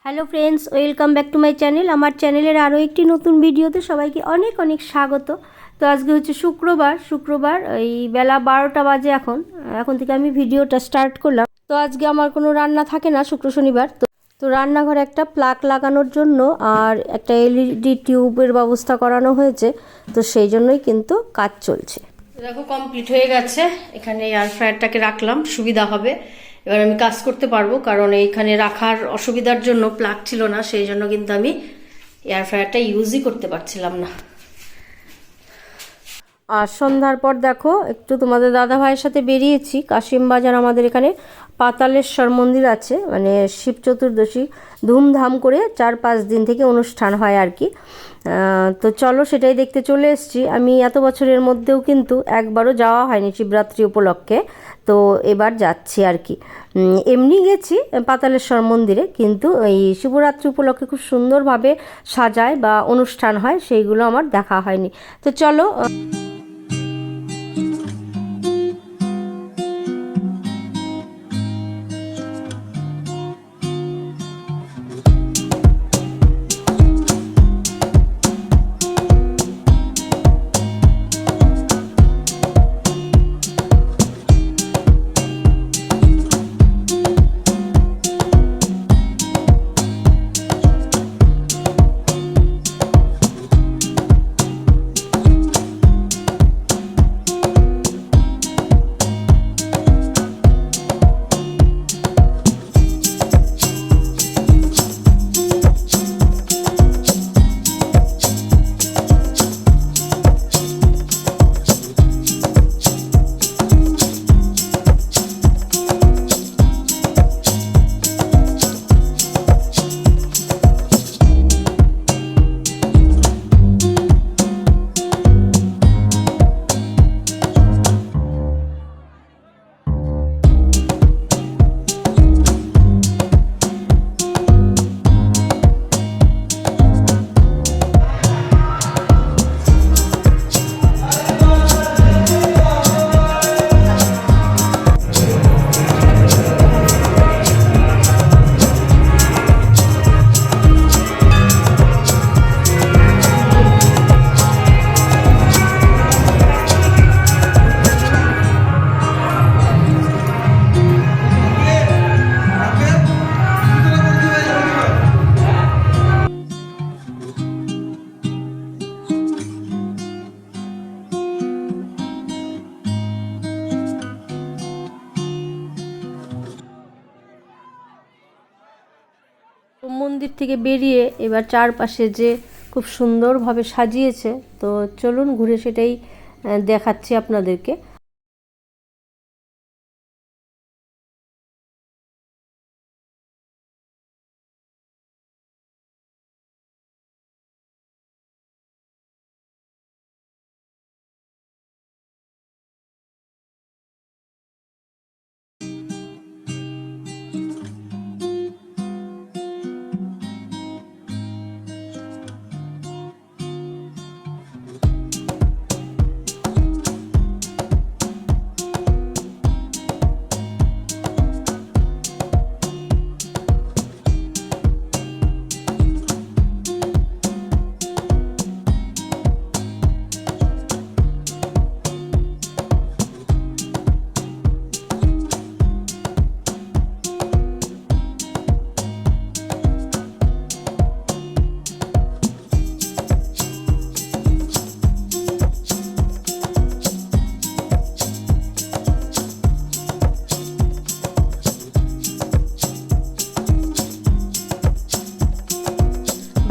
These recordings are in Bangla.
Hello friends, welcome back to my channel. আমার চ্যানেলের আরও একটি নতুন ভিডিওতে সবাইকে অনেক অনেক স্বাগত। তো আজকে হচ্ছে শুক্রবার এই বেলা 12টা বাজে। এখন থেকে আমি ভিডিওটা স্টার্ট করলাম। তো আজকে আমার কোনো রান্না থাকে না শুক্র শনিবার। তো রান্নাঘরে একটা প্লাগ লাগানোর জন্য আর একটা এলইডি টিউবের ব্যবস্থা করানো হয়েছে, তো সেই জন্যই কিন্তু কাজ চলছে। দেখো কমপ্লিট হয়ে গেছে। এখানে এয়ার ফ্রায়ারটাকে রাখলাম, সুবিধা হবে, এবার আমি কাজ করতে পারবো। কারণ এইখানে রাখার অসুবিধার জন্য প্লাগ ছিল না, সেই জন্য কিন্তু আমি এয়ার ফ্রায়ারটা ইউজই করতে পারছিলাম না। আর সন্ধ্যার পর দেখো একটু তোমাদের দাদা ভাইয়ের সাথে বেরিয়েছি কাশিমবাজার। আমাদের এখানে পাতালেশ্বর মন্দির আছে, মানে শিব চতুর্দশী ধুমধাম করে 4-5 দিন থেকে অনুষ্ঠান হয় আর কি। তো চলো সেটাই দেখতে চলে এসেছি। আমি এত বছরের মধ্যেও কিন্তু একবারও যাওয়া হয়নি শিবরাত্রি উপলক্ষে, তো এবার যাচ্ছি আর কি। এমনি গেছি পাতালেশ্বর মন্দিরে, কিন্তু এই শিবরাত্রি উপলক্ষে খুব সুন্দরভাবে সাজায় বা অনুষ্ঠান হয়, সেইগুলো আমার দেখা হয়নি। তো চলো। মন্দির থেকে বেরিয়ে এবার চারপাশে যে খুব সুন্দরভাবে সাজিয়েছে, তো চলুন ঘুরে সেটাই দেখাচ্ছি আপনাদেরকে।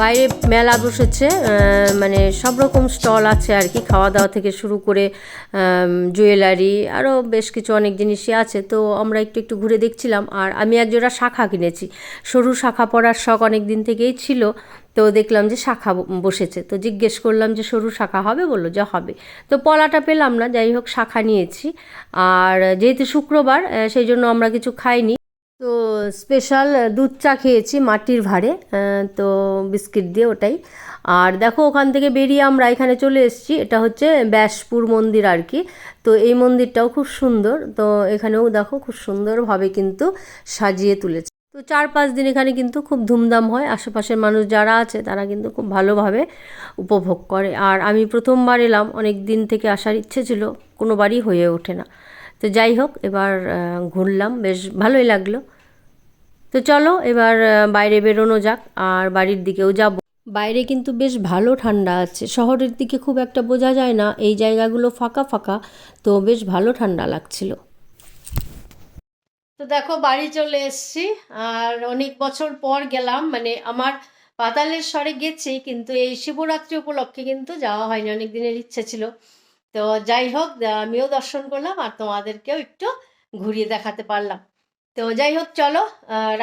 বাইরে মেলা বসেছে, মানে সব রকম স্টল আছে আর কি, খাওয়া দাওয়া থেকে শুরু করে জুয়েলারি, আরও বেশ কিছু অনেক জিনিসই আছে। তো আমরা একটু ঘুরে দেখছিলাম। আর আমি একজোড়া শাখা কিনেছি, সরু শাখা পরার শখ অনেক দিন থেকেই ছিল। তো দেখলাম যে শাখা বসেছে, তো জিজ্ঞেস করলাম যে সরু শাখা হবে, বললো যে হবে। তো পলাটা পেলাম না, যাই হোক শাখা নিয়েছি। আর যেহেতু শুক্রবার সেই জন্য আমরা কিছু খাইনি। তো স্পেশাল দুধ চা খেয়েছি মাটির ভাঁড়ে, তো বিস্কিট দিয়ে ওটাই। আর দেখো ওখান থেকে বেরিয়ে আমরা এখানে চলে এসেছি, এটা হচ্ছে ব্যাসপুর মন্দির আর কি। তো এই মন্দিরটাও খুব সুন্দর, তো এখানেও দেখো খুব সুন্দরভাবে কিন্তু সাজিয়ে তুলেছে। তো 4-5 দিন এখানে কিন্তু খুব ধুমধাম হয়, আশেপাশের মানুষ যারা আছে তারা কিন্তু খুব ভালোভাবে উপভোগ করে। আর আমি প্রথমবার এলাম, অনেক দিন থেকে আসার ইচ্ছে ছিল, কোনোবারই হয়ে ওঠে না। তো যাই হোক, এবার ঘুরলাম, বেশ ভালোই লাগলো। তো চলো এবার বাইরে বেরোনো যাক, আর বাড়ির দিকেও যাব। বাইরে কিন্তু বেশ ভালো ঠান্ডা আছে, শহরের দিকে খুব একটা বোঝা যায় না, এই জায়গাগুলো ফাঁকা ফাঁকা, তো বেশ ভালো ঠান্ডা লাগছিল। তো দেখো বাড়ি চলে এসেছি, আর অনেক বছর পর গেলাম, মানে আমার পাতালের স্বরে গেছি, কিন্তু এই শিবরাত্রি উপলক্ষে কিন্তু যাওয়া হয়নি, অনেক দিনের ইচ্ছে ছিল। তো যাই হোক, আমিও দর্শন করলাম আর তোমাদেরকেও একটু ঘুরিয়ে দেখাতে পারলাম। তো যাই হোক চলো,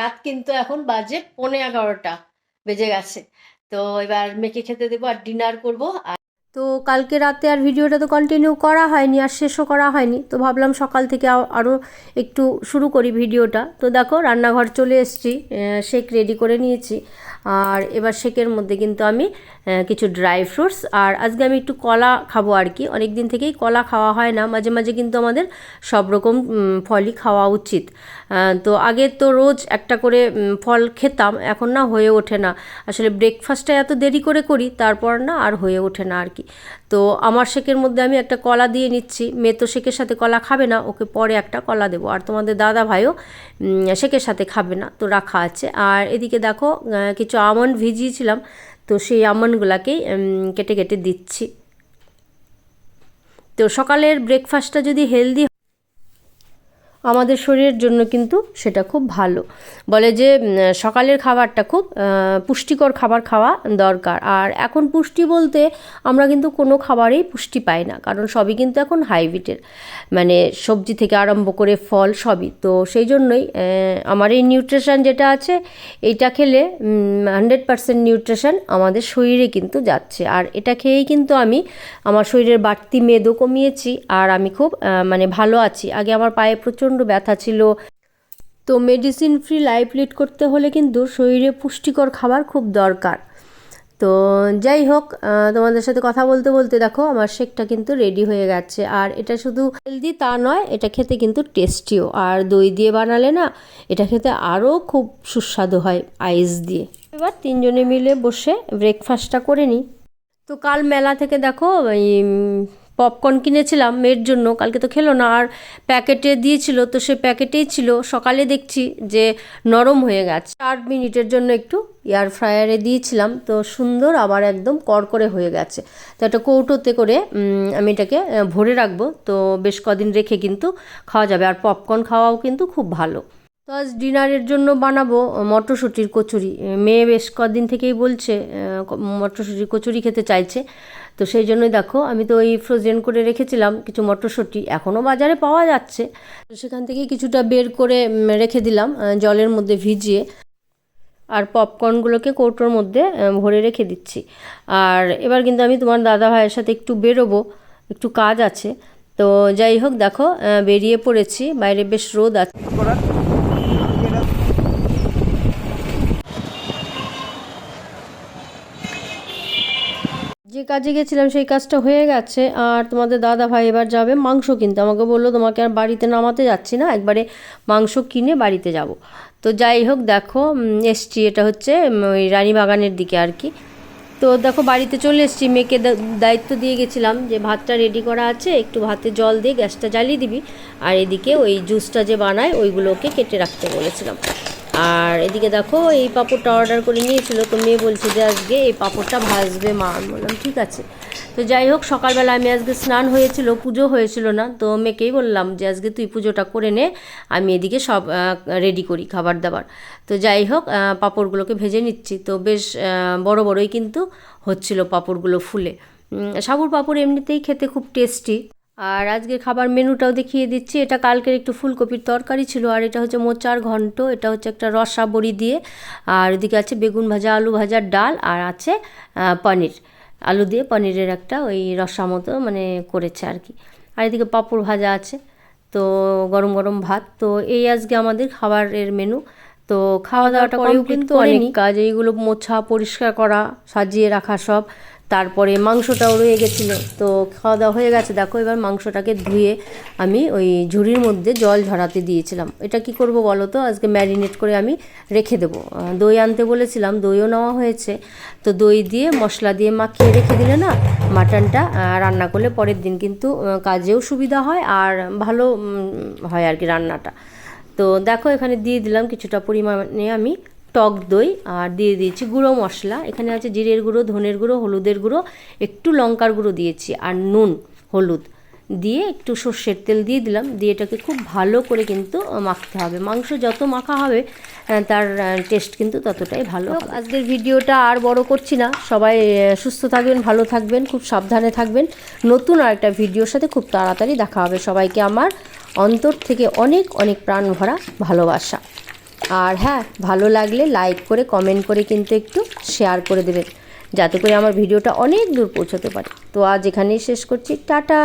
রাত কিন্তু এখন বাজে 11:15 বেজে গেছে। তো এবার মেয়েকে খেতে দেবো আর ডিনার করব। তো কালকে রাতে আর ভিডিওটা তো কন্টিনিউ করা হয়নি, আর শেষও করা হয়নি, তো ভাবলাম সকাল থেকে আরও একটু শুরু করি ভিডিওটা। তো দেখো রান্নাঘর চলে এসেছি, শেক রেডি করে নিয়েছি, আর এবার শেকের মধ্যে কিন্তু আমি কিছু ড্রাই ফ্রুটস, আর আজকে আমি একটু কলা খাবো আর কি, অনেক দিন থেকেই কলা খাওয়া হয় না, মাঝে মাঝে কিন্তু আমাদের সব রকম ফলই খাওয়া উচিত। তো আগে তো রোজ একটা করে ফল খেতাম, এখন না হয়ে ওঠে না, আসলে ব্রেকফাস্টটা এত দেরি করে করি, তারপর না আর হয়ে ওঠে না আর কি। তো আমার শেকের মধ্যে আমি একটা কলা দিয়ে নিচ্ছি, মেয়ে তো শেকের সাথে কলা খাবে না, ওকে পরে একটা কলা দেবো, আর তোমাদের দাদা ভাইও শেকের সাথে খাবে না, তো রাখা আছে। আর এদিকে দেখো কিছু আমন্ড ভিজিয়েছিলাম, তো সেই আমন্ডগুলোকেই কেটে কেটে দিচ্ছি। তো সকালের ব্রেকফাস্টটা যদি হেলদি, আমাদের শরীরের জন্য কিন্তু সেটা খুব ভালো। বলে যে সকালের খাবারটা খুব পুষ্টিকর খাবার খাওয়া দরকার। আর এখন পুষ্টি বলতে আমরা কিন্তু কোনো খাবারেই পুষ্টি পাই না, কারণ সবই কিন্তু এখন হাইব্রিডের, মানে সবজি থেকে আরম্ভ করে ফল সবই। তো সেই জন্যই আমার এই নিউট্রিশন যেটা আছে, এইটা খেলে 100% নিউট্রিশন আমাদের শরীরে কিন্তু যাচ্ছে, আর এটা খেয়েই কিন্তু আমি আমার শরীরের বাড়তি মেদও কমিয়েছি, আর আমি খুব মানে ভালো আছি। আগে আমার পায়ে প্রচণ্ড ব্যথা ছিল, তো মেডিসিন ফ্রি লাইফ লিড করতে হলে কিন্তু শরীরে পুষ্টিকর খাবার খুব দরকার। তো যাই হোক, তোমাদের সাথে কথা বলতে বলতে দেখো আমার শেকটা কিন্তু রেডি হয়ে গেছে, আর এটা শুধু হেলদি তা নয়, এটা খেতে কিন্তু টেস্টিও, আর দই দিয়ে বানালে না এটা খেতে আরও খুব সুস্বাদু হয় আইস দিয়ে। এবার তিনজনে মিলে বসে ব্রেকফাস্টটা করে নিই। তো কাল মেলা থেকে দেখো এই পপকর্ন কিনেছিলাম মেয়ের জন্য, কালকে তো খেলো না, আর প্যাকেটে দিয়েছিল, তো সে প্যাকেটেই ছিল, সকালে দেখছি যে নরম হয়ে গেছে। 4 মিনিটের জন্য একটু এয়ার ফ্রায়ারে দিয়েছিলাম, তো সুন্দর আবার একদম কড়কড়ে হয়ে গেছে। তো একটা কৌটোতে করে আমি এটাকে ভরে রাখবো, তো বেশ কদিন রেখে কিন্তু খাওয়া যাবে, আর পপকর্ন খাওয়াও কিন্তু খুব ভালো। তো আজ ডিনারের জন্য বানাবো মটরশুঁটির কচুরি, মেয়ে বেশ কদিন থেকেই বলছে মটরশুঁটির কচুরি খেতে চাইছে, তো সেই জন্যই দেখো আমি তো ওই ফ্রোজেন করে রেখেছিলাম কিছু মটরশুঁটি, এখনও বাজারে পাওয়া যাচ্ছে, তো সেখান থেকেই কিছুটা বের করে রেখে দিলাম জলের মধ্যে ভিজিয়ে, আর পপকর্নগুলোকে কৌটোর মধ্যে ভরে রেখে দিচ্ছি। আর এবার কিন্তু আমি তোমার দাদা ভাইয়ের সাথে একটু বেরোবো, একটু কাজ আছে। তো যাই হোক দেখো বেরিয়ে পড়েছি, বাইরে বেশ রোদ আছে। যে কাজে গেছিলাম সেই কাজটা হয়ে গেছে, আর তোমাদের দাদা ভাই এবার যাবে মাংস কিনতে, আমাকে বললো তোমাকে আর বাড়িতে নামাতে যাচ্ছি না, একবারে মাংস কিনে বাড়িতে যাব। তো যাই হোক দেখো এসছি, এটা হচ্ছে ওই রানীবাগানের দিকে আর কি। তো দেখো বাড়িতে চলে এসেছি, মেয়েকে দায়িত্ব দিয়ে গেছিলাম যে ভাতটা রেডি করা আছে, একটু ভাতে জল দিয়ে গ্যাসটা জ্বালিয়ে দিবি, আর এদিকে ওই জুসটা যে বানায় ওইগুলোকে কেটে রাখতে বলেছিলাম। আর এদিকে দেখো এই পাঁপড়টা অর্ডার করে নিয়েছিল, তো মেয়ে বলছে যে আজকে এই পাঁপড়টা ভাজবে মা, আমি বললাম ঠিক আছে। তো যাই হোক সকালবেলা আমি আজকে স্নান হয়েছিল, পুজো হয়েছিল না, তো মেয়েকেই বললাম যে আজকে তুই পুজোটা করে নে, আমি এদিকে সব রেডি করি খাবার দাবার। তো যাই হোক পাঁপড়গুলোকে ভেজে নিচ্ছি, তো বেশ বড় বড়ই কিন্তু হচ্ছিল পাঁপড়গুলো ফুলে। সাবুর পাঁপড় এমনিতেই খেতে খুব টেস্টি। আর আজকের খাবার মেনুটাও দেখিয়ে দিচ্ছি, এটা কালকের একটু ফুলকপির তরকারি ছিল, আর এটা হচ্ছে মোচার ঘন্ট, এটা হচ্ছে একটা রসা বড়ি দিয়ে, আর এদিকে আছে বেগুন ভাজা, আলু ভাজার ডাল, আর আছে পনির, আলু দিয়ে পনিরের একটা ওই রসা মতো মানে করেছে আর কি। আর এদিকে পাঁপড় ভাজা আছে, তো গরম গরম ভাত। তো এই আজকে আমাদের খাবারের মেনু। তো খাওয়া দাওয়াটা করেও কিন্তু অনেক কাজ, এইগুলো মোছা পরিষ্কার করা, সাজিয়ে রাখা সব, তারপরে মাংসটাও রয়ে গেছিলো। তো খাওয়া দাওয়া হয়ে গেছে। দেখো এবার মাংসটাকে ধুয়ে আমি ওই ঝুড়ির মধ্যে জল ঝরাতে দিয়েছিলাম। এটা কি করব বলো তো, আজকে ম্যারিনেট করে আমি রেখে দেবো। দই আনতে বলেছিলাম, দইও নেওয়া হয়েছে। তো দই দিয়ে মশলা দিয়ে মাখিয়ে রেখে দিলে না মাটনটা রান্না করলে পরের দিন কিন্তু কাজেও সুবিধা হয় আর ভালো হয় আর কি রান্নাটা। তো দেখো এখানে দিয়ে দিলাম কিছুটা পরিমাণে আমি টক দই, আর দিয়ে দিয়েছি গুঁড়ো মশলা। এখানে আছে জিরের গুঁড়ো, ধনের গুঁড়ো, হলুদের গুঁড়ো, একটু লঙ্কার গুঁড়ো দিয়েছি, আর নুন, হলুদ দিয়ে একটু সর্ষের তেল দিয়ে দিলাম। দিয়ে এটাকে খুব ভালো করে কিন্তু মাখতে হবে। মাংস যত মাখা হবে তার টেস্ট কিন্তু ততটাই ভালো হবে। আজকের ভিডিওটা আর বড় করছি না। সবাই সুস্থ থাকবেন, ভালো থাকবেন, খুব সাবধানে থাকবেন। নতুন আর একটা ভিডিওর সাথে খুব তাড়াতাড়ি দেখা হবে। সবাইকে আমার অন্তর থেকে অনেক অনেক প্রাণ ভরা ভালোবাসা। আর হ্যাঁ, ভালো লাগলে লাইক করে কমেন্ট করে কিন্তু একটু শেয়ার করে দেবেন, যাতে করে আমার ভিডিওটা অনেক দূর পৌঁছাতে পারে। তো আজ এখানেই শেষ করছি। টাটা।